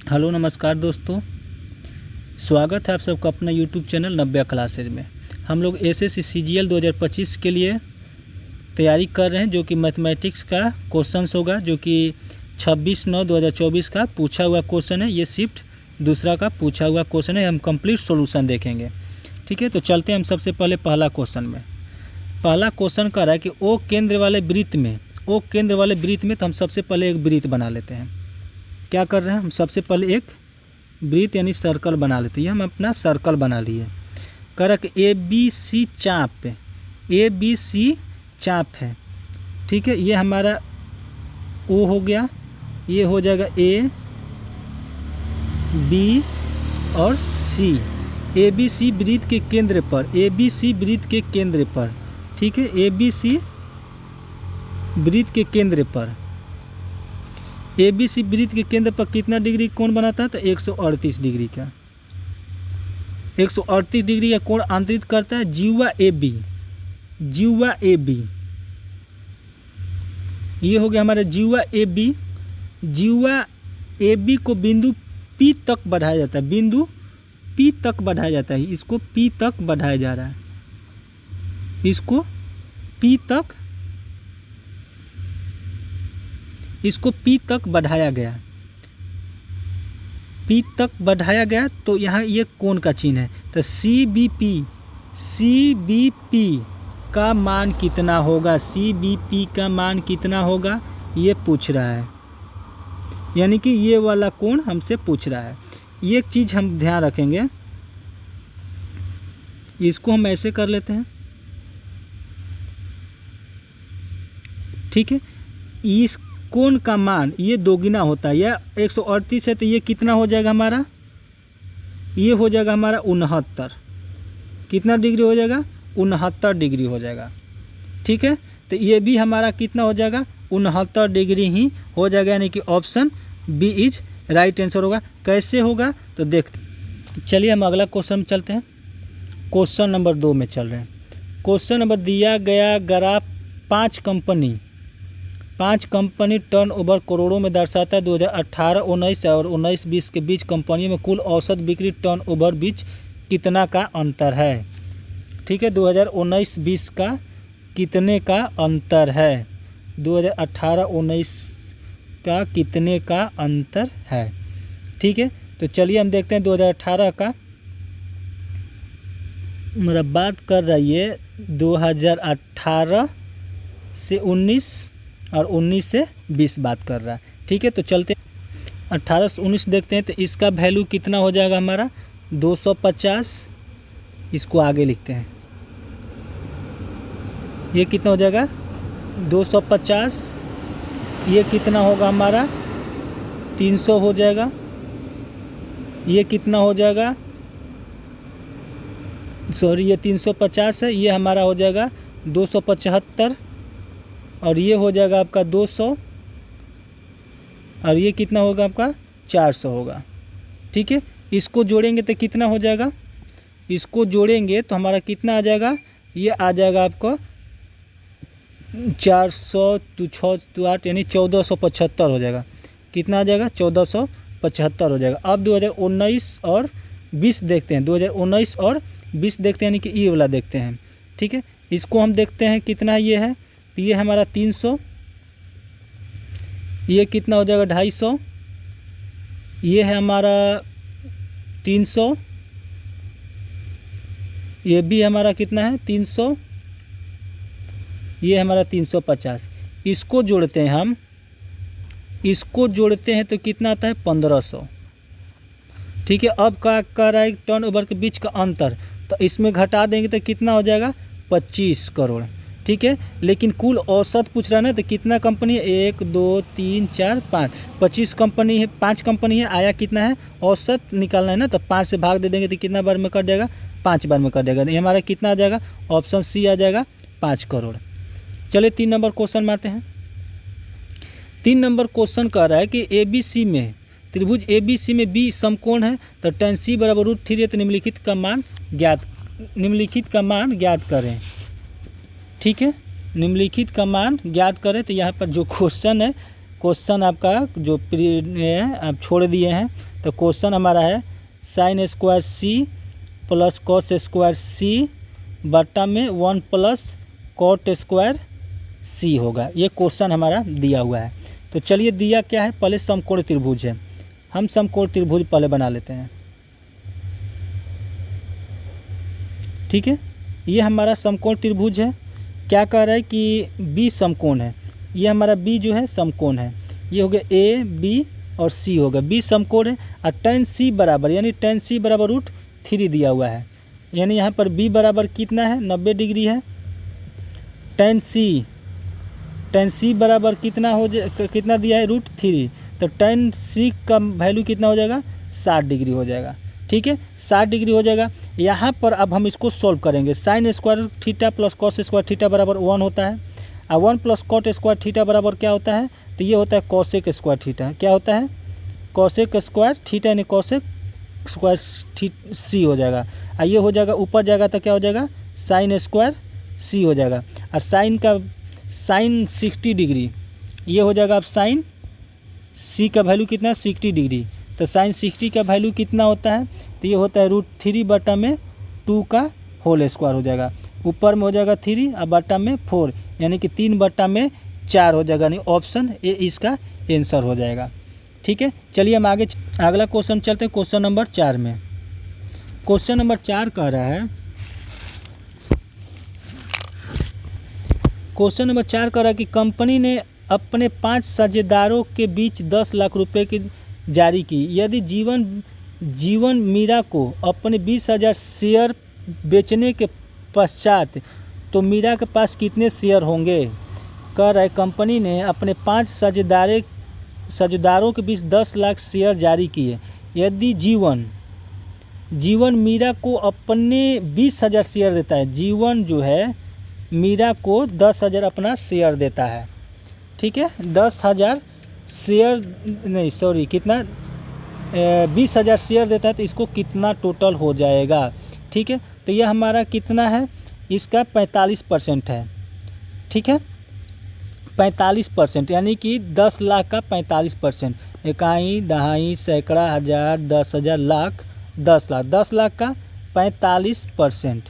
Hello नमस्कार दोस्तों, स्वागत है आप सबका अपना यूट्यूब चैनल नव्या क्लासेज में। हम लोग एसएससी सीजीएल 2025 के लिए तैयारी कर रहे हैं, जो कि मैथमेटिक्स का क्वेश्चंस होगा, जो कि 26/9/2024 का पूछा हुआ क्वेश्चन है। ये शिफ्ट दूसरा का पूछा हुआ क्वेश्चन है। हम कंप्लीट सॉल्यूशन देखेंगे, ठीक है। तो चलते हैं हम सबसे पहले पहला क्वेश्चन में। पहला क्वेश्चन कह रहा है कि ओ केंद्र वाले वृत्त में तो हम सबसे पहले एक वृत्त बना लेते हैं। क्या कर रहे हैं हम? सबसे पहले एक वृत्त यानी सर्कल बना लेते हैं। ये हम अपना सर्कल बना लिए। कह रहा कि ए बी सी चाप है, ठीक है। ये हमारा ओ हो गया, ये हो जाएगा ए बी और सी। ए बी सी वृत्त के केंद्र पर, ठीक है। ए बी सी वृत्त के केंद्र पर, ABC वृत्त के केंद्र पर कितना डिग्री कोण बनाता है? तो 138 डिग्री का 138 डिग्री का कोण आंतरित करता है जीवा AB। ये हो गया हमारा जीवा AB को बिंदु P तक बढ़ाया जाता है। इसको P तक बढ़ाया जा रहा है। इसको P तक बढ़ाया गया। तो यहाँ ये कोण का चिन्ह है। तो CBP का मान कितना होगा? ये पूछ रहा है, यानी कि ये वाला कोण हमसे पूछ रहा है। ये एक चीज़ हम ध्यान रखेंगे, इसको हम ऐसे कर लेते हैं, ठीक है। इस कोण का मान ये दोगुना होता है। यह 138 है, तो ये कितना हो जाएगा हमारा? ये हो जाएगा हमारा 69। कितना डिग्री हो जाएगा? 69 डिग्री हो जाएगा, ठीक है। तो ये भी हमारा कितना हो जाएगा? 69 डिग्री ही हो जाएगा, यानी कि option B is right answer होगा। कैसे होगा तो देखते। चलिए हम अगला क्वेश्चन में चलते हैं। क्वेश्चन नंबर 2 में चल रहे हैं। क्वेश्चन नंबर दिया गया ग्राफ 5 कंपनी टर्नओवर करोड़ों में दर्शाता है। 2018-19 और 19-20 के बीच कंपनियों में कुल औसत बिक्री टर्नओवर बीच कितना का अंतर है, ठीक है। 2019-20 का कितने का अंतर है? 2018-19 का कितने का अंतर है, ठीक है। तो चलिए हम देखते हैं 2018 का। मेरा बात कर रही है 2018 से 19 और 19 से 20 बात कर रहा है, ठीक है। तो चलते 18 से 19 देखते हैं। तो इसका वैल्यू कितना हो जाएगा हमारा? 250। इसको आगे लिखते हैं। ये कितना हो जाएगा? 250। ये कितना होगा हमारा? 300 हो जाएगा। ये कितना हो जाएगा? सॉरी, ये 350 है। ये हमारा हो जाएगा 275 और ये हो जाएगा आपका 200 और ये कितना होगा आपका? 400 होगा, ठीक है। इसको जोड़ेंगे तो कितना हो जाएगा? इसको जोड़ेंगे तो हमारा कितना आ जाएगा? ये आ जाएगा आपको 400 तो 6 तो 8 यानी 1475 हो जाएगा। कितना आ जाएगा? 1475 हो जाएगा। अब 2019 और 20 देखते हैं। 2019 और 20 देखते हैं, यानी कि ये वाला देखते हैं, ठीक है। इसको हम देखते हैं कितना ये है। तो ये हमारा 300। ये कितना हो जाएगा? 250। ये है हमारा 300। ये भी हमारा कितना है? 300। ये हमारा 350। इसको जोड़ते हैं हम, तो कितना आता है? 1500, ठीक है। अब क्या कर रहा है? टर्नओवर के बीच का अंतर, तो इसमें घटा देंगे तो कितना हो जाएगा? 25 करोड़, ठीक है। लेकिन कुल औसत पूछ रहा है ना, तो कितना कंपनी है? 1 2 3 4 5 25 कंपनी है। 5 कंपनी है। आया कितना है? औसत निकालना है ना, तो 5 से भाग दे देंगे तो कितना बार में कट जाएगा? 5 बार में कट जाएगा। ये हमारा कितना आ जाएगा? ऑप्शन सी आ जाएगा, 5 करोड़। चलिए 3 नंबर क्वेश्चन में आते हैं। 3 नंबर क्वेश्चन कह रहा है कि ABC में त्रिभुज ABC में B समकोण है, तो tan C बराबर √3 है। तो निम्नलिखित का मान ज्ञात करें, ठीक है। निम्नलिखित का मान ज्ञात करें। तो यहाँ पर जो क्वेश्चन है, क्वेश्चन आपका जो है आप छोड़ दिए हैं, तो क्वेश्चन हमारा है sine square C plus cos square C बटा में 1 प्लस कॉट स्क्वायर सी होगा। ये क्वेश्चन हमारा दिया हुआ है। तो चलिए दिया क्या है, पहले समकोण त्रिभुज है, हम समकोण त्रिभुज पहले बना लेते हैं। ठीक है, ये हमारा समकोण त्रिभुज है। क्या कह रहा है कि बी समकोण है, ये हमारा बी जो है समकोण है, ये हो गया ए बी और सी होगा, बी समकोण है। और tan सी बराबर यानी tan सी बराबर √3 दिया हुआ है, यानी यहाँ पर बी बराबर कितना है 90 डिग्री है। tan सी बराबर कितना कितना दिया है √3, तो tan सी का वैल्यू कितना हो जाएगा 60 डिग्री हो जाएगा। ठीक है, 60 डिग्री हो जाएगा। यहाँ पर अब हम इसको सॉल्व करेंगे। Sine square theta plus cos square theta बराबर 1 होता है, और 1 प्लस कॉट स्क्वायर थीटा बराबर क्या होता है, तो ये होता है कॉसेक स्क्वायर थीटा। क्या होता है, कॉसेक स्क्वायर थीटा यानी कॉसेक स्क्वायर सी हो जाएगा। और ये हो जाएगा ऊपर जाएगा तो क्या हो जाएगा साइन स्क्वायर सी हो जाएगा। और साइन 60 डिग्री, ये हो जाएगा अब साइन सी का वैल्यू कितना है 60 डिग्री। तो साइन 60 का वैल्यू कितना होता है, तो ये होता है √3 बटा में 2 का होल स्क्वायर हो जाएगा। ऊपर में हो जाएगा 3 और बटा में 4, यानी कि 3 बटा में 4 हो जाएगा, यानी ऑप्शन ए इसका आंसर हो जाएगा। ठीक है, चलिए हम आगे अगला क्वेश्चन चलते हैं, क्वेश्चन नंबर 4 में। क्वेश्चन नंबर 4 कह रहा है, क्वेश्चन नंबर 4 कह रहा है कि कंपनी ने अपने 5 साझेदारों के बीच 10 लाख रुपए की जारी की। यदि जीवन मीरा को अपने 20,000 शेयर बेचने के पश्चात तो मीरा के पास कितने शेयर होंगे। कह रहा है कंपनी ने अपने 5 साझेदारों के बीच 10 लाख शेयर जारी किए। यदि जीवन मीरा को अपने 20,000 शेयर देता है, जीवन जो है मीरा को 10,000 अपना शेयर देता है। ठीक है, 10,000 शेयर नहीं सॉरी कितना 20,000 शेयर देता है, तो इसको कितना टोटल हो जाएगा। ठीक है, तो यह हमारा कितना है, इसका 45% है। ठीक है, 45% यानी कि 10 लाख का 45%, इकाई दहाई सैकड़ा हज़ार 10,000 लाख 10 लाख का 45%।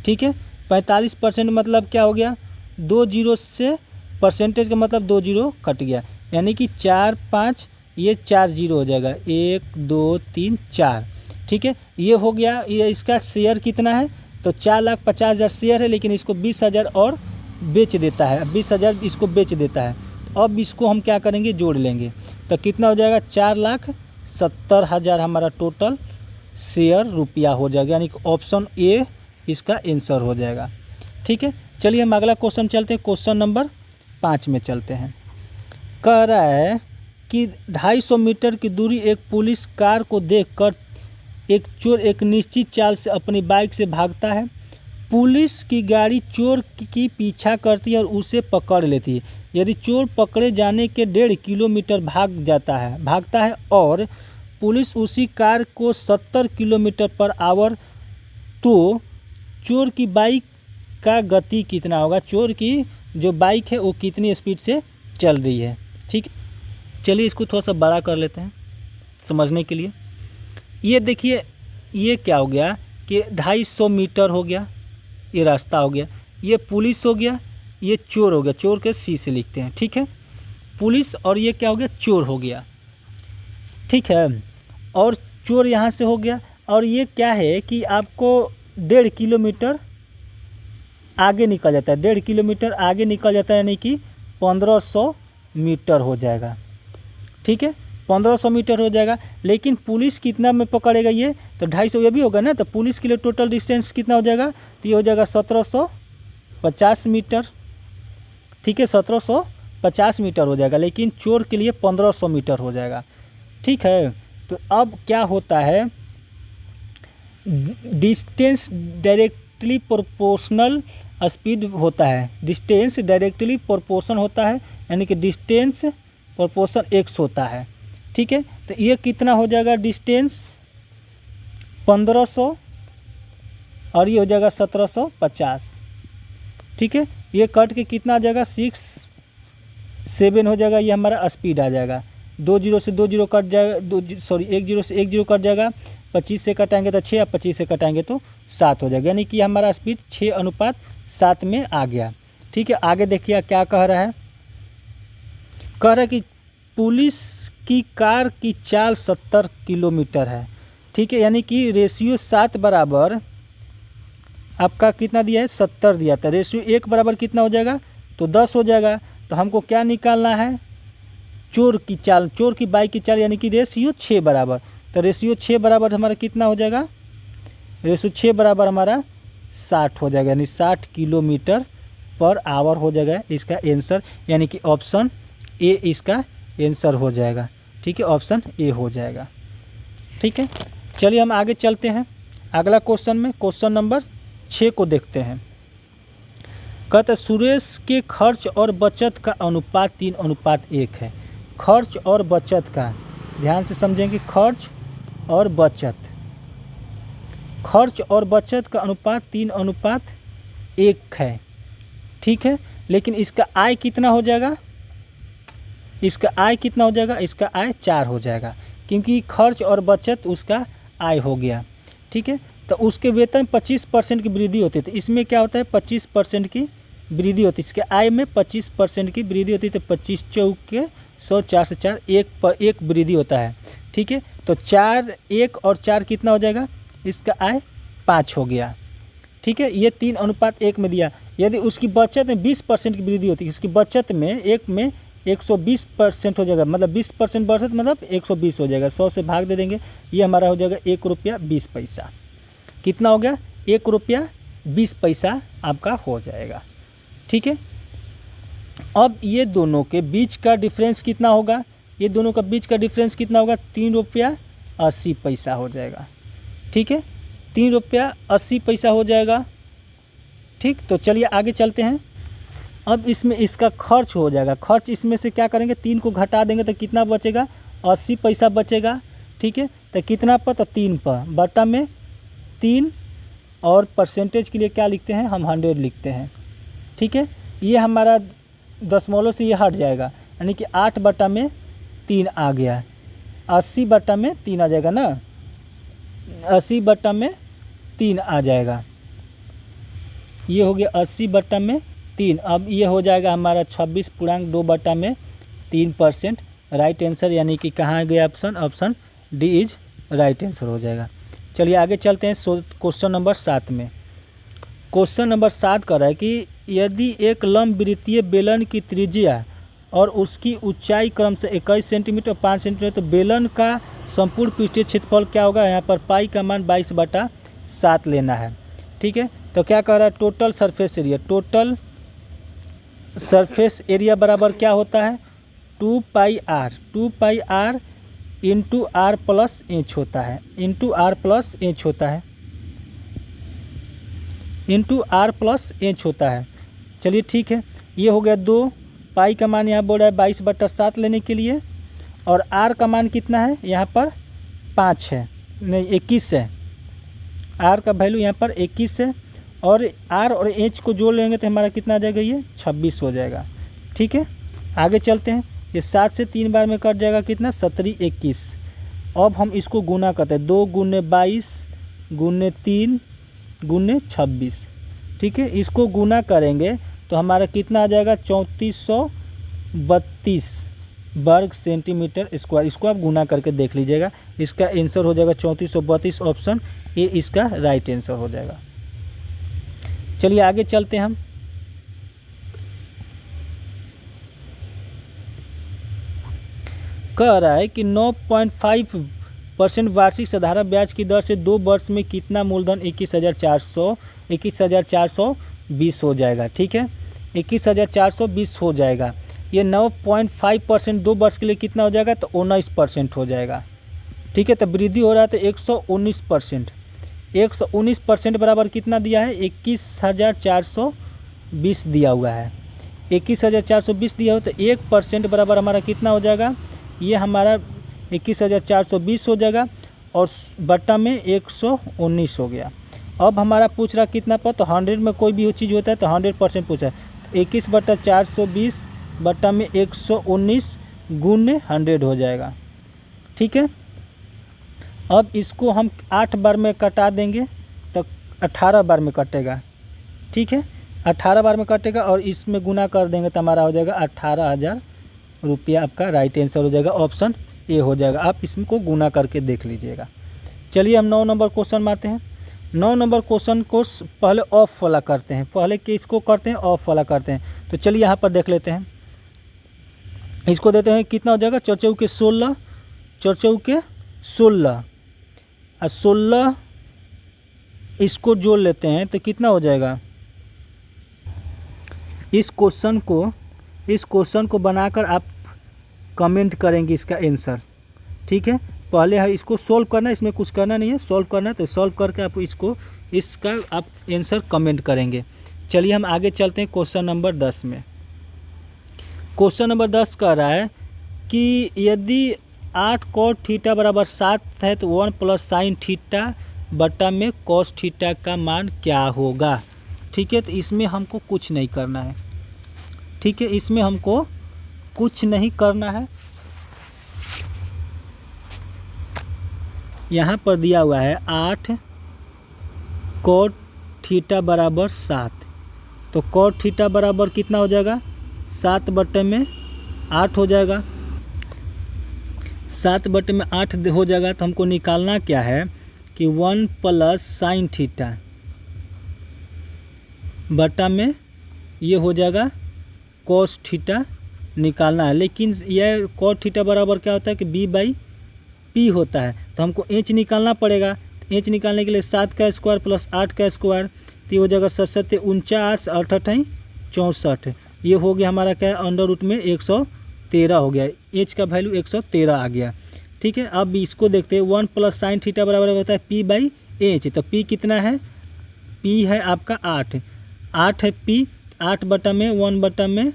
ठीक है, 45% मतलब क्या हो गया, 2 जीरो से परसेंटेज का मतलब 2 जीरो कट गया, यानी कि 4 5 ये 4 जीरो हो जाएगा, 1 2 3 4। ठीक है, ये हो गया। ये इसका शेयर कितना है, तो 4,50,000 शेयर है, लेकिन इसको 20,000 और बेच देता है, 20,000 इसको बेच देता है। तो अब इसको हम क्या करेंगे, जोड़ लेंगे, तो कितना हो जाएगा 4,70,000 हमारा टोटल शेयर रुपया हो जाएगा, यानी कि ऑप्शन ए इसका आंसर हो जाएगा। ठीक है, चलिए हम अगला क्वेश्चन चलते हैं, क्वेश्चन नंबर 5 में चलते हैं। कह रहा है कि 250 मीटर की दूरी एक पुलिस कार को देखकर एक चोर एक निश्चित चाल से अपनी बाइक से भागता है। पुलिस की गाड़ी चोर की पीछा करती है और उसे पकड़ लेती है। यदि चोर पकड़े जाने के 1.5 किलोमीटर भागता है और पुलिस उसी कार को 70 किलोमीटर पर आवर, तो चोर की बाइक का गति कितना होगा, चोर की जो बाइक है वो कितनी स्पीड से चल रही है। ठीक, चलिए इसको थोड़ा सा बड़ा कर लेते हैं समझने के लिए। ये देखिए, ये क्या हो गया कि 250 मीटर हो गया, ये रास्ता हो गया, ये पुलिस हो गया, ये चोर हो गया, चोर के सी से लिखते हैं। ठीक है, पुलिस और ये क्या हो गया, चोर हो गया। ठीक है, और चोर यहाँ से हो गया, और ये क्या है कि आपको 1.5 किलोमीटर आगे निकल जाता है, 1.5 किलोमीटर आगे निकल जाता है, यानी कि 1500 मीटर हो जाएगा। ठीक है, 1500 मीटर हो जाएगा। लेकिन पुलिस कितना में पकड़ेगा, ये तो 250 ये भी होगा ना, तो पुलिस के लिए टोटल डिस्टेंस कितना हो जाएगा, तो ये हो जाएगा 1750 मीटर। ठीक है, 1750 मीटर हो जाएगा, लेकिन चोर के लिए 1500 मीटर हो जाएगा। ठीक है, तो अब क्या होता है, डिस्टेंस डायरेक्टली प्रोपोर्शनल स्पीड होता है, डिस्टेंस डायरेक्टली प्रोपोर्शन होता है, यानी कि डिस्टेंस प्रोपोर्शन x होता है। ठीक है, तो ये कितना हो जाएगा, डिस्टेंस 1500 और ये हो जाएगा 1750। ठीक है, ये कट के कितना आ जाएगा 6 7 हो जाएगा, ये हमारा स्पीड आ जाएगा। 2 जीरो से 2 जीरो कट जाएगा, 1 जीरो से 1 जीरो कट जाएगा, 25 से कटाएंगे तो 6, 25 से कटाएंगे तो 7 हो जाएगा, यानी कि हमारा स्पीड 6:7 में आ गया। ठीक है, आगे देखिए क्या कह रहा है। कह रहा है कि पुलिस की कार की चाल 70 किलोमीटर है। ठीक है, यानी कि रेशियो 7 बराबर आपका कितना दिया है, 70 दिया था। रेशियो 1 बराबर कितना हो जाएगा, तो 10 हो जाएगा। तो हमको क्या निकालना है, चोर की चाल, चोर की बाइक की चाल, यानी कि रेशियो 6 बराबर। तो रेशियो 6 बराबर हमारा कितना हो जाएगा, रेशियो 6 बराबर हमारा 60 हो जाएगा, यानी 60 किलोमीटर पर आवर हो जाएगा इसका आंसर, यानी कि ऑप्शन ए इसका आंसर हो जाएगा। ठीक है, ऑप्शन ए हो जाएगा। ठीक है, चलिए हम आगे चलते हैं अगला क्वेश्चन में। क्वेश्चन नंबर 6 को देखते हैं। कहते सुरेश के खर्च और बचत का अनुपात 3:1 है। खर्च और बचत का ध्यान से समझेंगे, खर्च और बचत, खर्च और बचत का अनुपात 3:1 है। ठीक है, लेकिन इसका आय कितना हो जाएगा, इसका आय कितना हो जाएगा, इसका आय 4 हो जाएगा, क्योंकि खर्च और बचत उसका आय हो गया। ठीक है, तो उसके वेतन 25% की वृद्धि होती है, तो इसमें क्या होता है 25% की वृद्धि होती है, इसके आय में 25% की वृद्धि होती है। तो 25 चौक के 100, 4 से 4, 1 पर 1 वृद्धि होता है। ठीक है, तो 4, 1 और 4 कितना हो जाएगा, इसका आय 5 हो गया। ठीक है, ये 3:1 में दिया। यदि उसकी बचत में 20% की वृद्धि होती है, उसकी बचत में 1 में 120% हो जाएगा, मतलब 20% बचत मतलब 120 हो जाएगा, 100 से भाग दे देंगे, ये हमारा हो जाएगा 1 रुपया 20 पैसा। कितना हो गया, 1 रुपया 20 पैसा आपका हो जाएगा। ठीक है, अब ये दोनों के बीच का डिफरेंस कितना होगा, ये दोनों का बीच का डिफरेंस कितना होगा, 3 रुपया 80 पैसा हो जाएगा। ठीक है, 3 रुपया 80 पैसा हो जाएगा। ठीक, तो चलिए आगे चलते हैं। अब इसमें इसका खर्च हो जाएगा, खर्च इसमें से क्या करेंगे, 3 को घटा देंगे तो कितना बचेगा, 80 पैसा बचेगा। ठीक है, तो कितना पर, तो 3 पर, बटा में 3, और परसेंटेज के लिए क्या लिखते हैं हम, 100 लिखते हैं। ठीक है, ये हमारा दशमलव से ये हट जाएगा, यानी कि 8/3 आ गया, 80/3 आ जाएगा ना, 80/3 आ जाएगा, ये हो गया 80/3। अब ये हो जाएगा हमारा 26.2/3%। राइट आंसर, यानी कि कहाँ गया option, option D is right answer हो जाएगा। चलिए आगे चलते हैं क्वेश्चन नंबर 7 में। क्वेश्चन नंबर 7 कर रहा है कि यदि एक लंबवृत्तीय बेलन की त्रिज्या और उसकी ऊंचाई क्रम से 21 सेंटीमीटर और 5 सेंटीमीटर, तो बेलन का संपूर्ण पृष्ठीय क्षेत्रफल क्या होगा, यहाँ पर पाई का मान 22/7 लेना है। ठीक है, तो क्या कह रहा है, total surface area, total surface area बराबर क्या होता है, 2πr, 2πr into are plus H होता है, इंटू आर प्लस एच होता है, इंटू आर प्लस एच होता है। चलिए ठीक है, ये हो गया 2, पाई का मान यहाँ बोल रहा है 22/7 लेने के लिए, और आर का मान कितना है, यहाँ पर 5 है, नहीं 21 है, आर का वैल्यू यहाँ पर 21 है, और आर और एच को जोड़ लेंगे तो हमारा कितना आ जाएगा, ये 26 हो जाएगा। ठीक है, आगे चलते हैं। ये 7 से 3 बार में कट जाएगा, कितना, 17, 21। अब हम इसको गुना करते हैं, 2 × 22 × 3 × 26। ठीक है, इसको गुना करेंगे तो हमारा कितना आ जाएगा, 3432 वर्ग सेंटीमीटर स्क्वायर। इसको आप गुना करके देख लीजिएगा, इसका आंसर हो जाएगा 3432, ऑप्शन ए इसका राइट आंसर हो जाएगा। चलिए आगे चलते हैं हम। कह रहा है कि 9.5% वार्षिक साधारण ब्याज की दर से 2 वर्ष में कितना मूलधन 21,420 हो जाएगा। ठीक है, 21,420 हो जाएगा। ये 9.5% 2 वर्ष के लिए कितना हो जाएगा, तो 19% हो जाएगा। ठीक है, तो वृद्धि हो रहा है तो 119%, 119% बराबर कितना दिया है, 21,420 दिया हुआ है। 21,420 दिया हो तो 1% बराबर हमारा कितना हो जाएगा, ये हमारा 21,420 हो जाएगा, और बट्टा में 119 हो गया। अब हमारा पूछ रहा कितना पर, तो 100 में कोई भी चीज़ होता है तो 100% पूछा है। 21/420 बट्टा में 119 गुने 100 हो जाएगा। ठीक है, अब इसको हम 8 बार में कटा देंगे तो 18 बार में कटेगा। ठीक है, 18 बार में कटेगा और इसमें गुना कर देंगे तो हमारा हो जाएगा 18,000 रुपया। आपका राइट आंसर हो जाएगा, ऑप्शन ए हो जाएगा। आप इसको गुना करके देख लीजिएगा। चलिए हम 9 नंबर क्वेश्चन में आते हैं। 9 नंबर क्वेश्चन को पहले ऑफ वाला करते हैं, पहले किसको करते हैं, ऑफ वाला करते हैं। तो चलिए यहाँ पर देख लेते हैं। इसको देते हैं कितना हो जाएगा, 4 चौके 16, 4 चौके 16 और 16 इसको जोड़ लेते हैं तो कितना हो जाएगा। इस क्वेश्चन को बनाकर आप कमेंट करेंगे इसका आंसर। ठीक है, पहले है इसको सॉल्व करना है, इसमें कुछ करना नहीं है, सॉल्व करना है। तो सॉल्व करके आप इसका आप आंसर कमेंट करेंगे। चलिए हम आगे चलते हैं क्वेश्चन नंबर 10 में। क्वेश्चन नंबर 10 कह रहा है कि यदि 8 cos थीटा बराबर 7 है तो 1 + sin थीटा बटा में cos थीटा का मान क्या होगा। ठीक है, तो इसमें हमको कुछ नहीं करना है। ठीक है, इसमें हमको कुछ नहीं करना है। यहाँ पर दिया हुआ है 8 cos थीटा बराबर 7, तो cos थीटा बराबर कितना हो जाएगा, 7 बटे में 8 हो जाएगा। 7 बटे में 8 हो जाएगा। तो हमको निकालना क्या है कि 1 + sin थीटा बटा में ये हो जाएगा cos थीटा निकालना है। लेकिन यह cos थीटा बराबर क्या होता है कि b/p होता है। तो हमको h निकालना पड़ेगा। h निकालने के लिए 7 का स्क्वायर प्लस 8 का स्क्वायर, तो ये हो जाएगा 7 × 49 8 × 64। ये हो गया हमारा क्या है, अंडर रूट में 113 हो गया। h का वैल्यू 113 आ गया। ठीक है, अब इसको देखते हैं। 1 + sin थीटा बराबर होता है p/h। तो p कितना है, p है आपका 8 है p, 8 बटा में 1 बटा में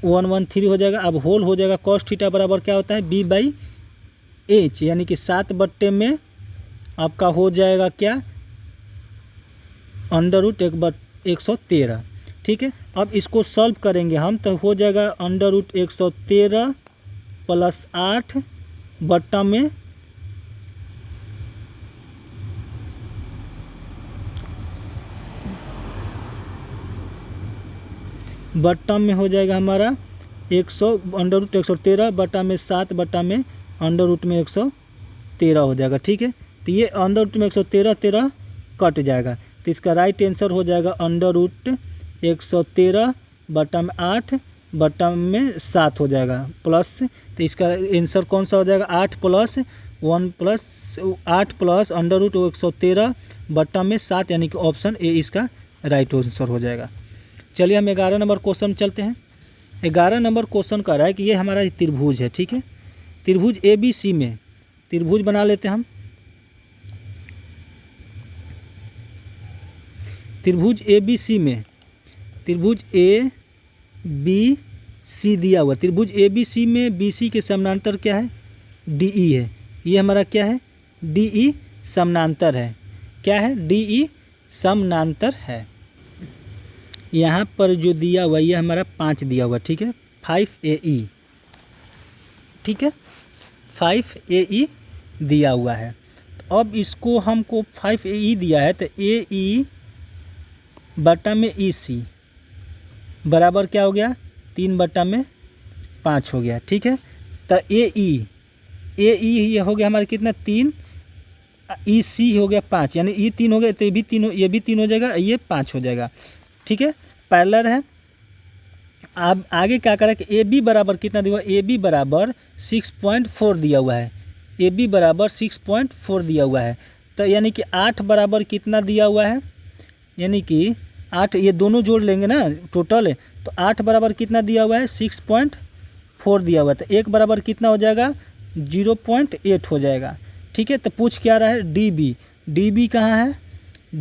113 हो जाएगा। अब होल हो जाएगा। cos थीटा बराबर क्या होता है, b/h, यानी कि 7 बट्टे में आपका हो जाएगा क्या, अंडर रूट 113। ठीक है, अब इसको सॉल्व करेंगे हम तो हो जाएगा अंडर रूट 113 + 8 बट्टा में हो जाएगा हमारा अंडर रूट 113 बटा में 7 बटा में अंडर रूट में 113 हो जाएगा। ठीक है, तो ये अंडर रूट में 113 कट जाएगा। तो इसका राइट आंसर हो जाएगा अंडर रूट 113 बटा में 8 बटा में 7 हो जाएगा प्लस। तो इसका आंसर कौन सा हो जाएगा, 8 प्लस अंडर रूट 113 बटा में 7, यानी कि ऑप्शन ए इसका राइट आंसर हो जाएगा। चलिए हम 11 नंबर क्वेश्चन चलते हैं। 11 नंबर क्वेश्चन कह रहा है कि ये हमारा त्रिभुज है। ठीक है, त्रिभुज ABC में त्रिभुज बना लेते हैं हम। त्रिभुज ABC में त्रिभुज ABC दिया हुआ। त्रिभुज ABC में BC के समानांतर क्या है, DE है। ये हमारा क्या है, DE समानांतर है। क्या है, DE समानांतर है। यहाँ पर जो दिया हुआ ये हमारा 5 दिया हुआ। ठीक है, 5AE। ठीक है, 5AE दिया हुआ है। तो अब इसको हमको 5AE दिया है तो AE बटा में EC बराबर क्या हो गया, 3 बटा में 5 हो गया। ठीक है, तो AE ये हो गया हमारा कितना, 3, EC हो गया 5, यानी ये 3 हो गया तो ये भी 3 हो जाएगा, ये 5 हो जाएगा। ठीक है, पैरेलल है। अब आगे क्या करें कि AB बराबर कितना दिया हुआ, AB बराबर 6.4 दिया हुआ है। AB बराबर 6.4 दिया हुआ है। तो यानी कि 8 बराबर कितना दिया हुआ है, यानी कि 8, ये दोनों जोड़ लेंगे ना टोटल, तो 8 बराबर कितना दिया हुआ है, 6.4 दिया हुआ है। तो 1 बराबर कितना हो जाएगा, 0.8 हो जाएगा। ठीक है, तो पूछ क्या रहा है, DB कहाँ है,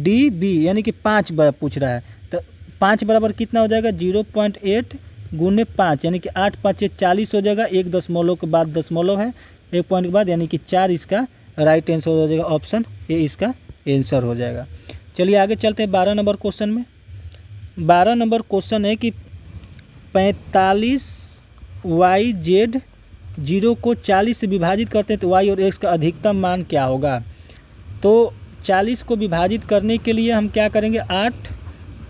DB यानी कि 5 बराबर पूछ रहा है। तो 5 बराबर कितना हो जाएगा, 0.8 गुने 5, यानी कि 8 × 5 = 40 हो जाएगा। 1 दशमलव के बाद दशमलव है, 1 पॉइंट के बाद, यानी कि 4 इसका राइट आंसर हो जाएगा। ऑप्शन ए इसका आंसर हो जाएगा। चलिए आगे चलते हैं 12 नंबर क्वेश्चन में। 12 नंबर क्वेश्चन है कि 45 वाई जेड 0 को 40 से विभाजित करते हैं तो वाई और एक्स का अधिकतम मान क्या होगा। तो 40 को विभाजित करने के लिए हम क्या करेंगे, 8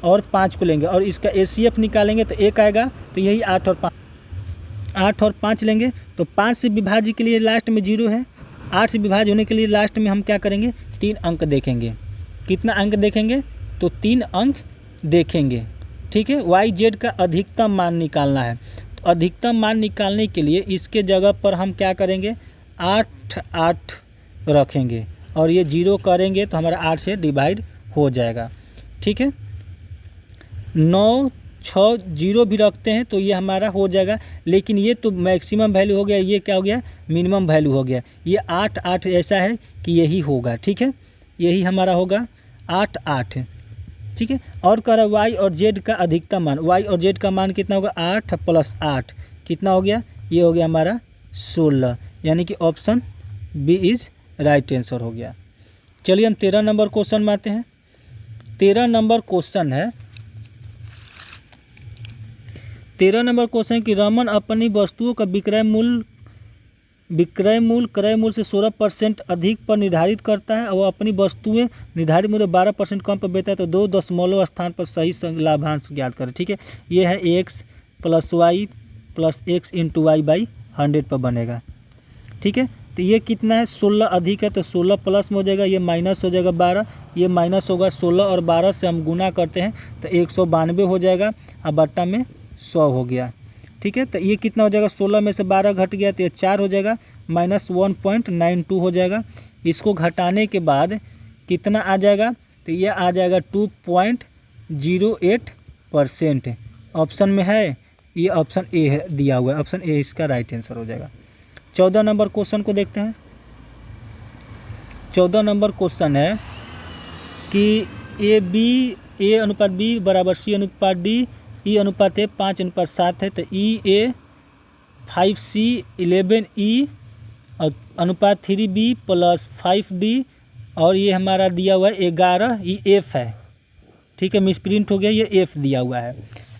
और 5 को लेंगे और इसका ACF निकालेंगे तो 1 आएगा। तो यही 8 और 5 लेंगे तो 5 से विभाज्य के लिए लास्ट में 0 है, 8 से विभाज्य होने के लिए लास्ट में हम क्या करेंगे, 3 अंक देखेंगे। कितना अंक देखेंगे, तो 3 अंक देखेंगे। ठीक है, वाई जेड का अधिकतम मान निकालना है। तो अधिकतम मान निकालने के लिए इसके जगह पर हम क्या करेंगे, 8 रखेंगे और ये 0 करेंगे तो हमारा 8 से डिवाइड हो जाएगा। ठीक है, 9 6 0 भी रखते हैं तो ये हमारा हो जाएगा, लेकिन ये तो मैक्सिमम वैल्यू हो गया, ये क्या हो गया, मिनिमम वैल्यू हो गया। ये 8 ऐसा है कि यही होगा। ठीक है, यही हमारा होगा 8। ठीक है, और कह रहा है वाई और जेड का अधिकतम मान। वाई और जेड का मान कितना होगा, 8 + 8 कितना हो गया, ये हो गया हमारा 16, यानी कि option B is right answer हो गया। चलिए हम 13 नंबर क्वेश्चन में आते हैं। 13 नंबर क्वेश्चन है, 13 नंबर क्वेश्चन कि रमन अपनी वस्तुओं का विक्रय मूल्य क्रय मूल्य से 16% अधिक पर निर्धारित करता है और वह अपनी वस्तुएं निर्धारित मूल्य 12% कम पर बेचता है, तो 2 दशमलव स्थान पर सही लाभांश ज्ञात करें। ठीक है, ये है x + y + x × y/100 पर बनेगा। ठीक है, तो ये कितना है, 16 अधिक है तो 16 प्लस में हो जाएगा, ये माइनस हो जाएगा 12, ये माइनस होगा 16 और 12 से हम गुना करते हैं तो 192 हो जाएगा और बट्टा में 100 हो गया। ठीक है, तो ये कितना हो जाएगा, 16 में से 12 घट गया तो ये 4 हो जाएगा, -1.92 हो जाएगा। इसको घटाने के बाद कितना आ जाएगा, तो ये आ जाएगा 2.08%। ऑप्शन में है, ये ऑप्शन ए है दिया हुआ है, ऑप्शन ए इसका राइट आंसर हो जाएगा। 14 नंबर क्वेश्चन को देखते हैं। 14 नंबर क्वेश्चन है कि A अनुपात B बराबर C अनुपात D, E अनुपात A 5:7 है, तो EA 5C 11E और अनुपात 3B + 5D और ये हमारा दिया हुआ है 11, ये F है। ठीक है, मिसप्रिंट हो गया, ये F दिया हुआ है।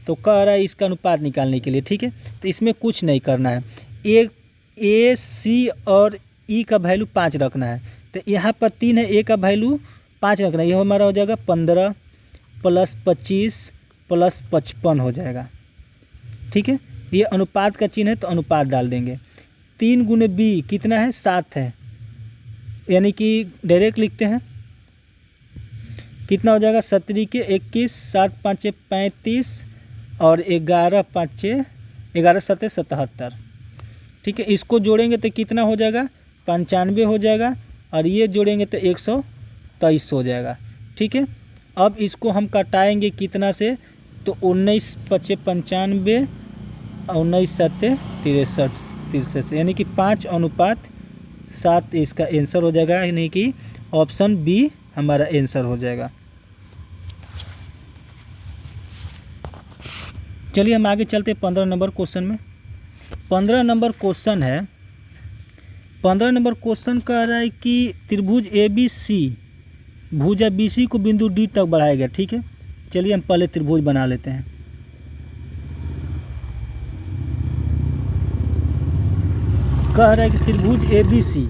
तो कह रहा है इसका अनुपात निकालने के लिए। ठीक है, तो इसमें कुछ नहीं करना है, A C और E का वैल्यू 5 रखना है। तो यहाँ पर 3 है, A का वैल्यू 5 रखना है, ये हमारा हो जाएगा 15 + 25 + 55 हो जाएगा। ठीक है, ये अनुपात का चिन्ह है तो अनुपात डाल देंगे। 3 × B कितना है, 7 है, यानी कि डायरेक्ट लिखते हैं, कितना हो जाएगा, 17 के 21, 7 5 35 और 11 5 11 7 77। ठीक है, इसको जोड़ेंगे तो कितना हो जाएगा, 95 हो जाएगा और ये जोड़ेंगे तो 123 हो जाएगा। ठीक है, अब इसको हम कटाएंगे कितना से, तो 19 5 95 और 19 7 63, यानी कि 5:7 इसका आंसर हो जाएगा, यानी कि ऑप्शन बी हमारा आंसर हो जाएगा। चलिए हम आगे चलते 15 नंबर क्वेश्चन में। 15 नंबर क्वेश्चन है, 15 नंबर क्वेश्चन कह रहा है कि त्रिभुज ABC भुजा BC को बिंदु D तक बढ़ाया गया। ठीक है, चलिए हम पहले त्रिभुज बना लेते हैं। कह रहा है कि त्रिभुज ABC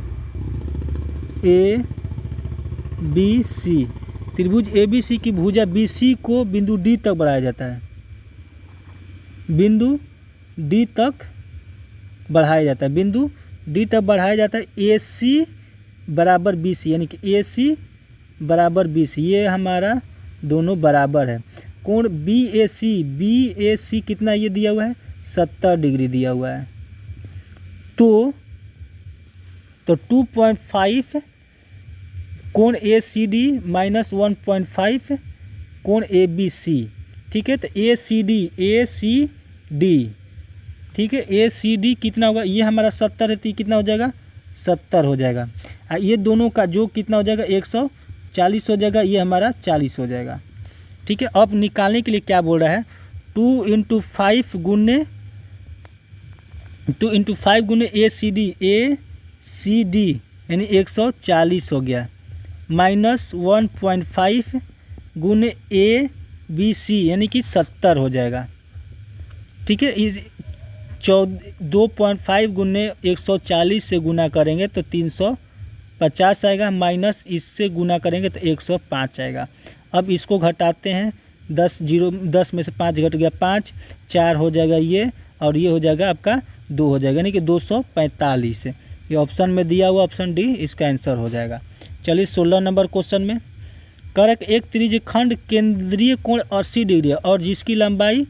त्रिभुज ABC की भुजा BC को बिंदु D तक बढ़ाया जाता है, बिंदु D तक बढ़ाया जाता है, बिंदु D तक बढ़ाया जाता है। AC बराबर BC, यानी कि AC बराबर BC, ये हमारा दोनों बराबर है। कोण BAC कितना ये दिया हुआ है, 70 डिग्री दिया हुआ है। तो 2.5 कोण ACD -1.5 कोण ABC। ठीक है, तो ACD ठीक है, ACD कितना होगा, ये हमारा 70 है तो कितना हो जाएगा, 70 हो जाएगा। ये दोनों का जो कितना हो जाएगा, 140 हो जाएगा, ये हमारा 40 हो जाएगा। ठीक है, अब निकालने के लिए क्या बोल रहा है, 2 × 5 गुने ACD यानी 140 हो गया, -1.5 गुने ABC यानी कि 70 हो जाएगा। ठीक है, 2.5 गुने 140 से गुना करेंगे तो 350 आएगा, माइनस इससे गुना करेंगे तो 105 आएगा। अब इसको घटाते हैं, 10 में से 5 घट गया 5, 4 हो जाएगा ये, और ये हो जाएगा आपका 2 हो जाएगा, यानी कि 245। ये ऑप्शन में दिया हुआ ऑप्शन डी इसका आंसर हो जाएगा। चलिए 16 नंबर क्वेश्चन में करेक्ट, एक त्रिज्यखंड केंद्रीय कोण 80 डिग्री है और जिसकी लंबाई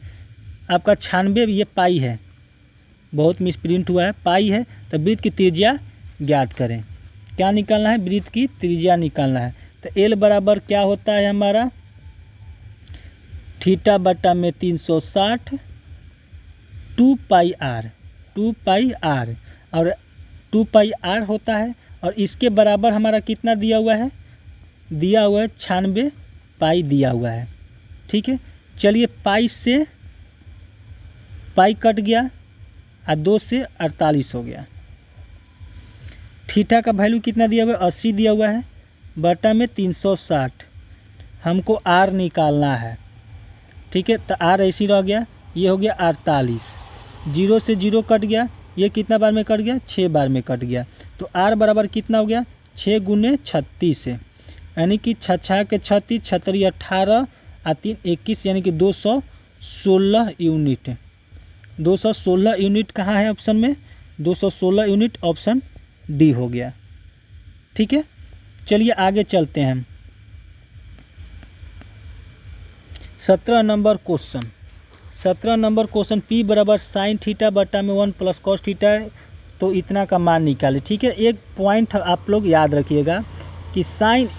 आपका 96 ये पाई है, बहुत मिसप्रिंट हुआ है, पाई है, तो वृत्त की त्रिज्या ज्ञात करें। क्या निकालना है? वृत्त की त्रिज्या निकालना है। तो एल बराबर क्या होता है हमारा, थीटा बटा में 360 2 पाई आर, 2 पाई आर, और 2 पाई आर होता है, और इसके बराबर हमारा कितना दिया हुआ है? दिया हुआ है 96 पाई दिया हुआ है। ठीक है, चलिए पाई से पाई कट गया और 2 से 48 हो गया। थीटा का वैल्यू कितना दिया हुआ है? 80 दिया हुआ है, बटा में 360, हमको आर निकालना है। ठीक है, तो आर ऐसी रह गया, ये हो गया 48, 0 से 0 कट गया, ये कितना बार में कट गया? 6 बार में कट गया। तो आर बराबर कितना हो गया? 6 गुने 36, यानी कि 6 के 36, 36 18 और 3 21, यानी कि 216 यूनिट। 216 यूनिट कहाँ है ऑप्शन में? 216 यूनिट ऑप्शन डी हो गया। ठीक है, चलिए आगे चलते हैं। 17 number question, 17 number question, P बराबर साइन थीटा बटा में 1 प्लस कॉस थीटा है, तो इतना का मान निकाले। ठीक है, एक पॉइंट आप लोग याद रखिएगा कि साइन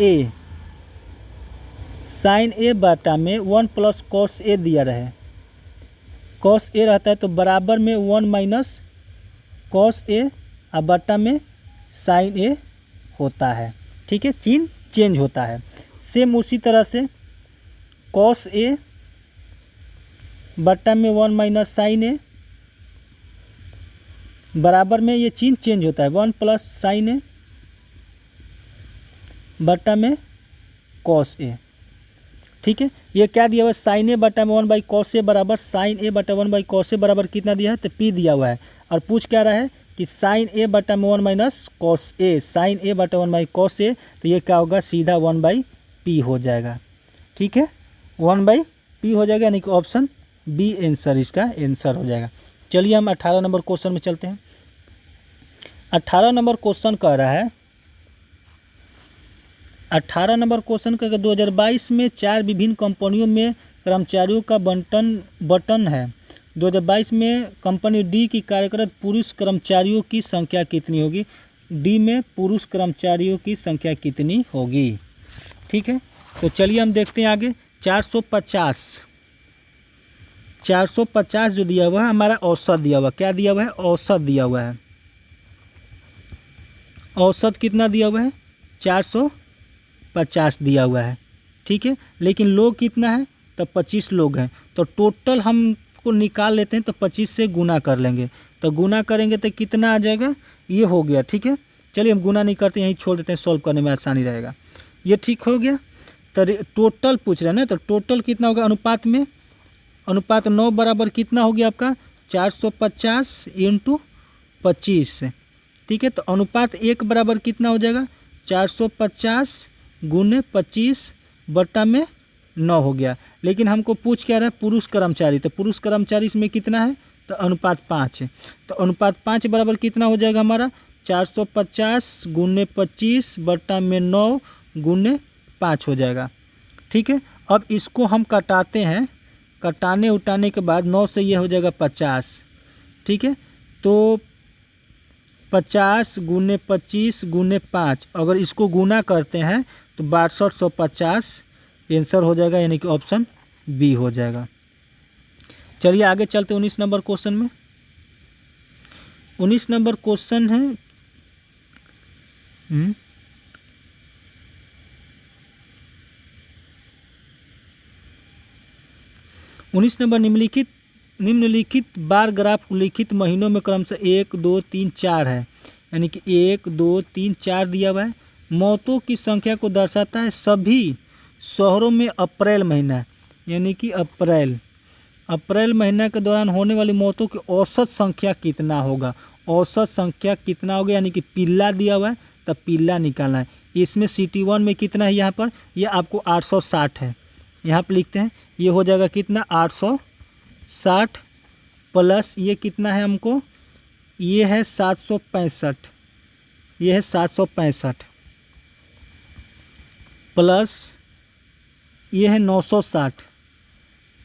ए बटा में 1 प्लस कॉस ए दिया रहे, कॉस ए रहता है तो बराबर में 1 माइनस कॉस ए और बटा में साइन ए होता है। ठीक है, चिन्ह चेंज होता है। सेम उसी तरह से कॉस ए बटा में 1 माइनस साइन ए, बराबर में ये चिन्ह चेंज होता है, 1 प्लस साइन ए बटा में कॉस ए। ठीक है, ये क्या दिया हुआ है? साइन ए बटा में 1 बाई कॉस ए बराबर साइन ए बटा 1 बाई कॉस ए बराबर कितना दिया है? तो पी दिया हुआ है, और पूछ क्या रहा है कि साइन ए बटा में 1 माइनस कॉस ए, साइन ए बटा 1 बाई कॉस ए, तो ये क्या होगा? सीधा 1 बाई पी हो जाएगा। ठीक है, 1 बाई पी हो जाएगा, यानी कि ऑप्शन बी आंसर इसका आंसर हो जाएगा। चलिए हम 18 नंबर क्वेश्चन में चलते हैं। 18 नंबर क्वेश्चन कह रहा है, 18 नंबर क्वेश्चन का 2022 में 4 विभिन्न कंपनियों में कर्मचारियों का बंटन है। 2022 में कंपनी डी की कार्यरत पुरुष कर्मचारियों की संख्या कितनी होगी? डी में पुरुष कर्मचारियों की संख्या कितनी होगी? ठीक है, तो चलिए हम देखते हैं आगे। 450 जो दिया हुआ है हमारा औसत दिया हुआ, क्या दिया हुआ है? औसत दिया हुआ है। औसत कितना दिया हुआ है? 450 दिया हुआ है। ठीक है, लेकिन लोग कितना है? तो 25 लोग हैं, तो टोटल हमको निकाल लेते हैं, तो 25 से गुना कर लेंगे, तो गुना करेंगे तो कितना आ जाएगा? ये हो गया। ठीक है, चलिए हम गुना नहीं करते, यहीं छोड़ देते हैं, सॉल्व करने में आसानी रहेगा। ये ठीक हो गया। तो टोटल पूछ रहे हैं ना, तो टोटल कितना होगा अनुपात में? अनुपात 9 बराबर कितना हो गया आपका? 450 इंटू 25। ठीक है, तो अनुपात 1 बराबर कितना हो जाएगा? 450 गुने 25 बटा में 9 हो गया। लेकिन हमको पूछ क्या रहा है? पुरुष कर्मचारी, तो पुरुष कर्मचारी इसमें कितना है? तो अनुपात 5 है, तो अनुपात 5 बराबर कितना हो जाएगा हमारा? 450 गुने 25 बटा में 9 गुने 5 हो जाएगा। ठीक है, अब इसको हम कटाते हैं, कटाने उटाने के बाद 9 से ये हो जाएगा 50। ठीक है, तो 50 गुने 25 गुने 5, अगर इसको गुना करते हैं तो 6250 आंसर हो जाएगा, यानी कि ऑप्शन बी हो जाएगा। चलिए आगे चलते 19 नंबर क्वेश्चन में। 19 नंबर क्वेश्चन है 19 नंबर, निम्नलिखित बार ग्राफ उल्लिखित महीनों में क्रमशः 1 2 3 4 है, यानी कि 1 2 3 4 दिया हुआ है। मौतों की संख्या को दर्शाता है। सभी शहरों में अप्रैल महीना, यानी कि अप्रैल, अप्रैल महीने के दौरान होने वाली मौतों की औसत संख्या कितना होगा, औसत संख्या कितना होगा, यानी कि पिल्ला दिया हुआ है तब पिल्ला निकालना है। इसमें CT1 में कितना है, यहाँ पर ये आपको 860 है, यहाँ पर लिखते हैं, ये हो जाएगा कितना 860 प्लस ये कितना है हमको, ये है 765, ये है 765 प्लस ये है 960,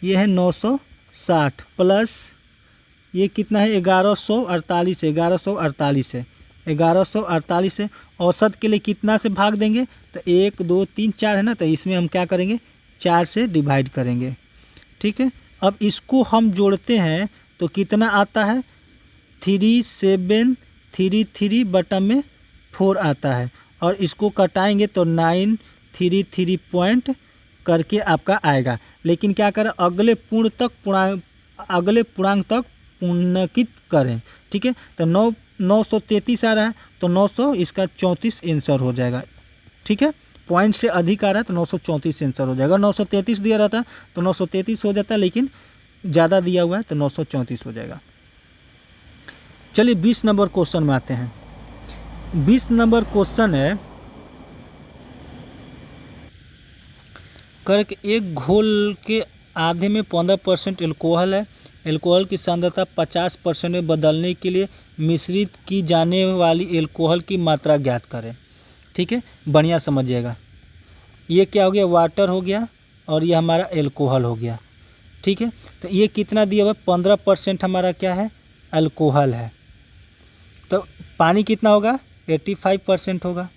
ये है 960 प्लस ये कितना है 1148 है, 1148 है, 1148 है। औसत के लिए कितना से भाग देंगे, तो 1 2 3 4 है ना, तो इसमें हम क्या करेंगे 4 से डिवाइड करेंगे, ठीक है। अब इसको हम जोड़ते हैं तो कितना आता है 3733 बटा में 4 आता है, और इसको कटाएंगे तो 933 पॉइंट करके आपका आएगा। लेकिन क्या करें, अगले पूर्णांक तक पूर्णांकित करें, ठीक है। तो 933 आ रहा है तो 900 इसका 34 आंसर हो जाएगा, ठीक है। पॉइंट से अधिक आ रहा है तो 934 आंसर हो जाएगा। 933 दिया रहता तो 933 हो जाता, लेकिन ज़्यादा दिया हुआ है तो 934 हो जाएगा। चलिए 20 नंबर क्वेश्चन में आते हैं। 20 नंबर क्वेश्चन है, करके एक घोल के आधे में 15% एल्कोहल है, एल्कोहल की सांद्रता 50% में बदलने के लिए मिश्रित की जाने वाली एल्कोहल की मात्रा ज्ञात करें, ठीक है। बढ़िया समझिएगा, ये क्या हो गया, वाटर हो गया और ये हमारा एल्कोहल हो गया, ठीक है। तो ये कितना दिया हुआ, 15% हमारा क्या है, अल्कोहल है। तो पानी कितना होगा, 85% होगा,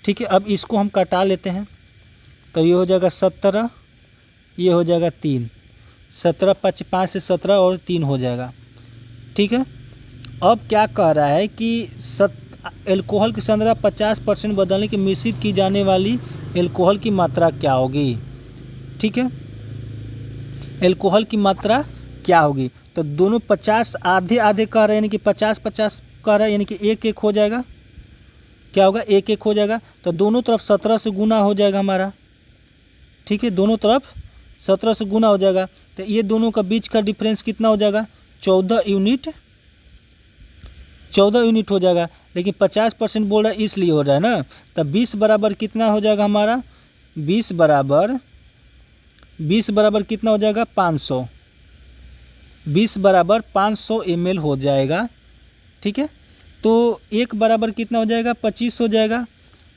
ठीक है। अब इसको हम कटा लेते हैं तो ये हो जाएगा 17, ये हो जाएगा 3, 17 5 से 17 और 3 हो जाएगा, ठीक है। अब क्या कह रहा है कि एल्कोहल की सांद्रता 50% बदलने के मिश्रित की जाने वाली एल्कोहल की मात्रा क्या होगी, ठीक है। एल्कोहल की मात्रा क्या होगी, तो दोनों 50 आधे आधे कह रहे हैं, यानी कि 50-50 कह रहा है, यानी कि 1-1 हो जाएगा, क्या होगा 1-1 हो जाएगा। तो दोनों तरफ 17 से गुना हो जाएगा हमारा, ठीक है। दोनों तरफ 17 से गुना हो जाएगा, तो ये दोनों का बीच का डिफरेंस कितना हो जाएगा, 14 यूनिट हो जाएगा। लेकिन 50% बोल रहा है इसलिए हो रहा है ना, तब 20 बराबर कितना हो जाएगा हमारा, 20 बराबर कितना हो जाएगा 500, 20 बराबर 500 ml हो जाएगा, ठीक है। तो 1 बराबर कितना हो जाएगा 25 हो जाएगा,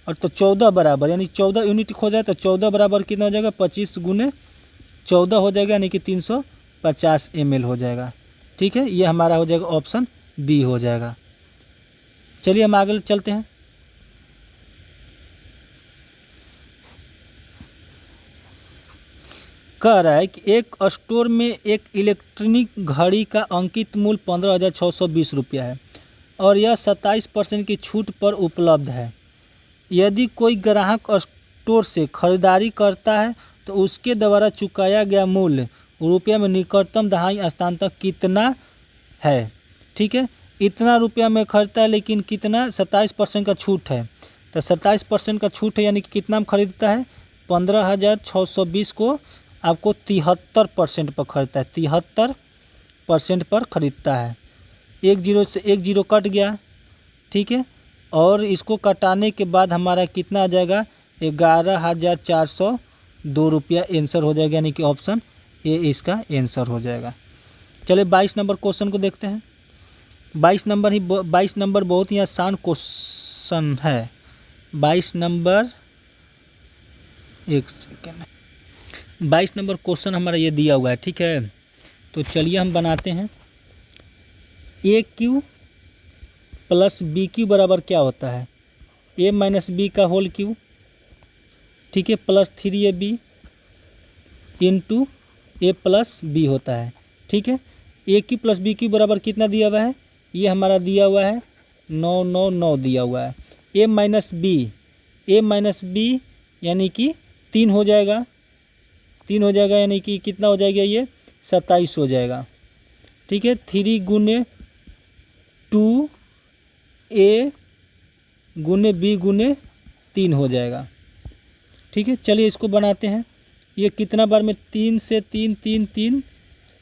और तो 14 बराबर यानी 14 यूनिट हो जाए तो 14 बराबर कितना हो जाएगा 25 गुने 14 हो जाएगा, यानी कि 350 ml हो जाएगा, ठीक है। ये हमारा हो जाएगा ऑप्शन बी हो जाएगा। चलिए हम आगे चलते हैं। कह रहा है कि एक स्टोर में एक इलेक्ट्रॉनिक घड़ी का अंकित मूल्य 15,620 रुपया है और यह 27% की छूट पर उपलब्ध है। यदि कोई ग्राहक स्टोर से खरीदारी करता है तो उसके द्वारा चुकाया गया मूल्य रुपया में निकटतम दहाई स्थान तक कितना है, ठीक है। इतना रुपया में खरीदता है, लेकिन कितना 27% का छूट है, तो 27% का छूट है, यानी कि कितना में खरीदता है 15,620 को आपको 73% पर खरीदता है, 73% पर खरीदता है। 1 0 से 1 0 कट गया, ठीक है। और इसको कटाने के बाद हमारा कितना आ जाएगा 11,402 रुपया आंसर हो जाएगा, यानी कि ऑप्शन ए इसका आंसर हो जाएगा। चलिए 22 नंबर क्वेश्चन को देखते हैं। 22 नंबर बहुत ही आसान क्वेश्चन है। 22 नंबर 22 नंबर क्वेश्चन हमारा ये दिया हुआ है, ठीक है। तो चलिए हम बनाते हैं। AQ प्लस BQ बराबर क्या होता है, A माइनस बी का होल क्यू, ठीक है, plus 3AB into A plus B होता है, ठीक है। AQ प्लस BQ बराबर कितना दिया हुआ है, ये हमारा दिया हुआ है 999 दिया हुआ है। A माइनस बी यानी कि 3 हो जाएगा, 3 हो जाएगा, यानी कि कितना हो जाएगा ये 27 हो जाएगा, ठीक है। 3 गुने 2A गुने B गुने 3 हो जाएगा, ठीक है। चलिए इसको बनाते हैं। ये कितना बार में 3 से 3 3 3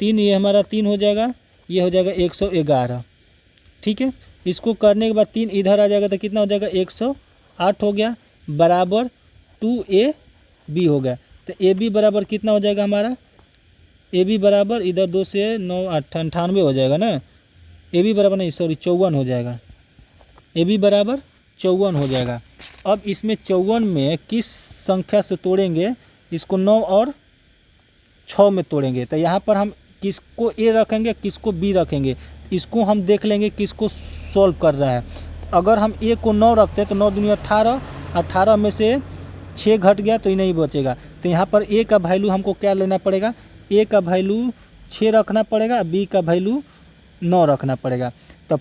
3 ये हमारा 3 हो जाएगा, ये हो जाएगा 111। ठीक है, इसको करने के बाद 3 इधर आ जाएगा तो कितना हो जाएगा 108 हो गया, बराबर 2AB हो गया। तो AB बराबर कितना हो जाएगा हमारा, AB बराबर इधर 2 से 9 98 हो जाएगा ना, AB बराबर नहीं सॉरी 54 हो जाएगा, AB बराबर 54 हो जाएगा। अब इसमें 54 में किस संख्या से तोड़ेंगे, इसको 9 और 6 में तोड़ेंगे। तो यहाँ पर हम किसको A रखेंगे, किसको B रखेंगे, इसको हम देख लेंगे किसको सॉल्व कर रहा है। अगर हम A को 9 रखते हैं तो 9 दूनी 18, 18 में से 6 घट गया तो ये नहीं बचेगा। तो यहाँ पर A का वैल्यू हमको क्या लेना पड़ेगा, A का वैल्यू 6 रखना पड़ेगा, B का वैल्यू 9 रखना पड़ेगा। तो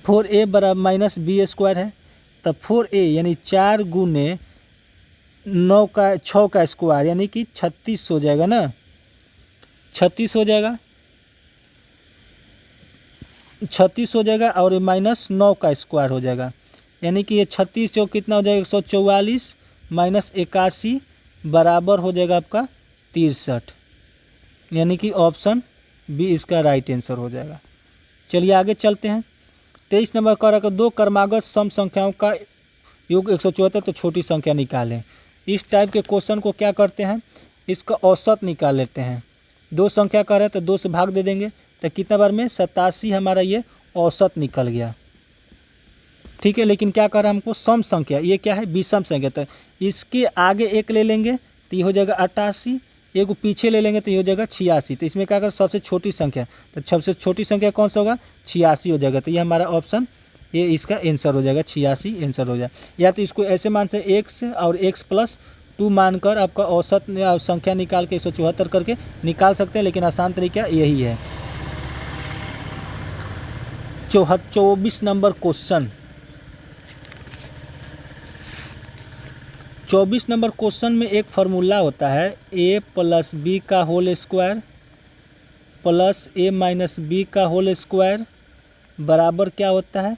4A बराबर माइनस B स्क्वायर है। तो 4A यानी 4 गुने 9 का 6 का स्क्वायर यानी कि 36 हो जाएगा ना, 36 हो जाएगा, 36 हो जाएगा और माइनस 9 का स्क्वायर हो जाएगा, यानी कि ये 36 जो कितना हो जाएगा 144 माइनस 81 बराबर हो जाएगा आपका 63, यानी कि ऑप्शन बी इसका राइट आंसर हो जाएगा। चलिए आगे चलते हैं। 23 नंबर का रखा 2 क्रमागत सम संख्याओं का योग 174, तो छोटी संख्या निकालें। इस टाइप के क्वेश्चन को क्या करते हैं, इसका औसत निकाल लेते हैं। 2 संख्या का रहे तो 2 से भाग दे देंगे, तो कितना बार में 87 हमारा ये औसत निकल गया। ठीक है, लेकिन क्या कर रहा है हमको सम संख्या, ये क्या है विषम संख्या, तो इसके आगे 1 ले लेंगे तो ये हो जाएगा 88, एक को पीछे ले लेंगे तो ये हो जाएगा 86। तो इसमें क्या कर सबसे छोटी संख्या, तो सबसे छोटी संख्या कौन सा होगा 86 हो जाएगा। तो ये हमारा ऑप्शन ये इसका आंसर हो जाएगा, 86 आंसर हो जाएगा। या तो इसको ऐसे मान से x और x प्लस 2 मानकर आपका औसत संख्या निकाल के 174 करके निकाल सकते हैं, लेकिन आसान तरीका यही है। 24 नंबर क्वेश्चन, 24 नंबर क्वेश्चन में एक फार्मूला होता है a प्लस बी का whole square plus a minus B का होल स्क्वायर बराबर क्या होता है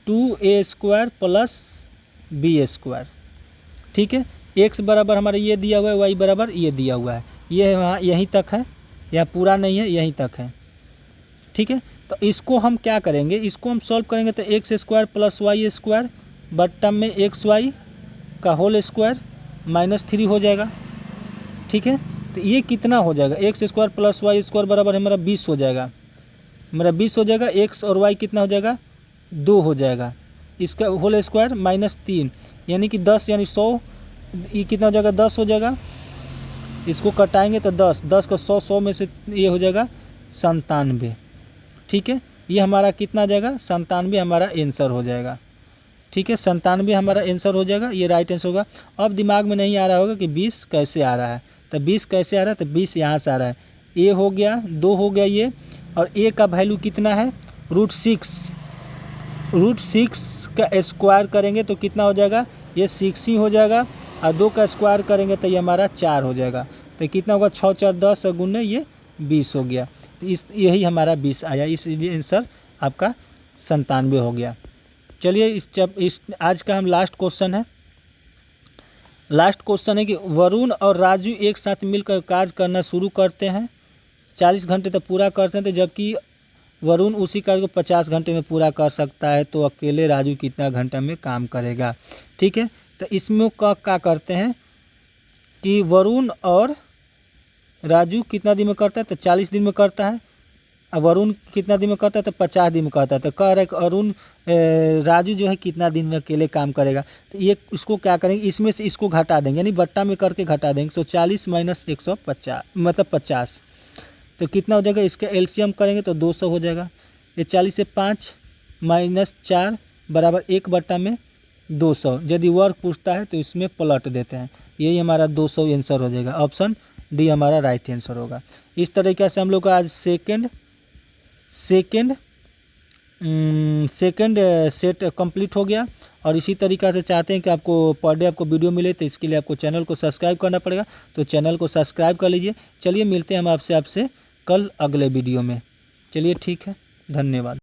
2a square plus B square. ठीक है, x बराबर हमारा ये दिया हुआ है, y बराबर ये दिया हुआ है, ये वहाँ यहीं तक है, यहाँ पूरा नहीं है, यहीं तक है। ठीक है, तो इसको हम क्या करेंगे, इसको हम सॉल्व करेंगे तो X square plus Y square बट्टा में एक्स वाई का होल स्क्वायर -3 हो जाएगा। ठीक है, तो ये कितना हो जाएगा, X square plus Y square बराबर हमारा 20 हो जाएगा, हमारा 20 हो जाएगा। एक्स और वाई कितना हो जाएगा 2 हो जाएगा, इसका होल स्क्वायर -3 यानी कि 10 यानी 100, ये कितना हो जाएगा 10 हो जाएगा। इसको कटाएंगे तो 10 का 100, 100 में से ये हो जाएगा 97। ठीक है, ये हमारा कितना आ जाएगा 97 हमारा आंसर हो जाएगा। ठीक है, 97 हमारा आंसर हो जाएगा, ये राइट आंसर होगा। अब दिमाग में नहीं आ रहा होगा कि 20 कैसे आ रहा है, तो 20 कैसे आ रहा है, तो 20 यहाँ से आ रहा है, ए हो गया 2 हो गया ये, और ए का वैल्यू कितना है √6 का स्क्वायर करेंगे तो कितना हो जाएगा, ये 6 ही हो जाएगा, और 2 का स्क्वायर करेंगे तो ये हमारा 4 हो जाएगा। तो कितना होगा 6 4 10 गुने ये 20 हो गया, तो यही हमारा 20 आया, इसलिए आंसर आपका 97 हो गया। चलिए इस आज का हम लास्ट क्वेश्चन है। लास्ट क्वेश्चन है कि वरुण और राजू एक साथ मिलकर कार्य करना शुरू करते हैं, 40 घंटे तक पूरा करते हैं, तो जबकि वरुण उसी कार्य को 50 घंटे में पूरा कर सकता है, तो अकेले राजू कितना घंटा में काम करेगा। ठीक है, तो इसमें क्या करते हैं कि वरुण और राजू कितना दिन में करता है, तो 40 दिन में करता है, और वरुण कितना दिन में करता है, तो 50 दिन में करता है। तो कह रहा है कि अरुण राजू जो है कितना दिन में अकेले काम करेगा, तो ये इसको क्या करेंगे, इसमें से इसको घटा देंगे, यानी बट्टा में करके घटा देंगे। 140 माइनस 150 मतलब 50, तो कितना हो जाएगा, इसका एलसीएम करेंगे तो 200 हो जाएगा। ये 40 से 5 माइनस 4 बराबर 1 बट्टा में 200। यदि वर्ग पूछता है तो इसमें पलट देते हैं, यही हमारा 200 आंसर हो जाएगा। ऑप्शन डी हमारा राइट आंसर होगा। इस तरीके से हम लोग का आज सेकंड सेट कंप्लीट हो गया। और इसी तरीक़ा से चाहते हैं कि आपको पर डे आपको वीडियो मिले, तो इसके लिए आपको चैनल को सब्सक्राइब करना पड़ेगा, तो चैनल को सब्सक्राइब कर लीजिए। चलिए मिलते हैं हम आपसे कल अगले वीडियो में। चलिए ठीक है, धन्यवाद।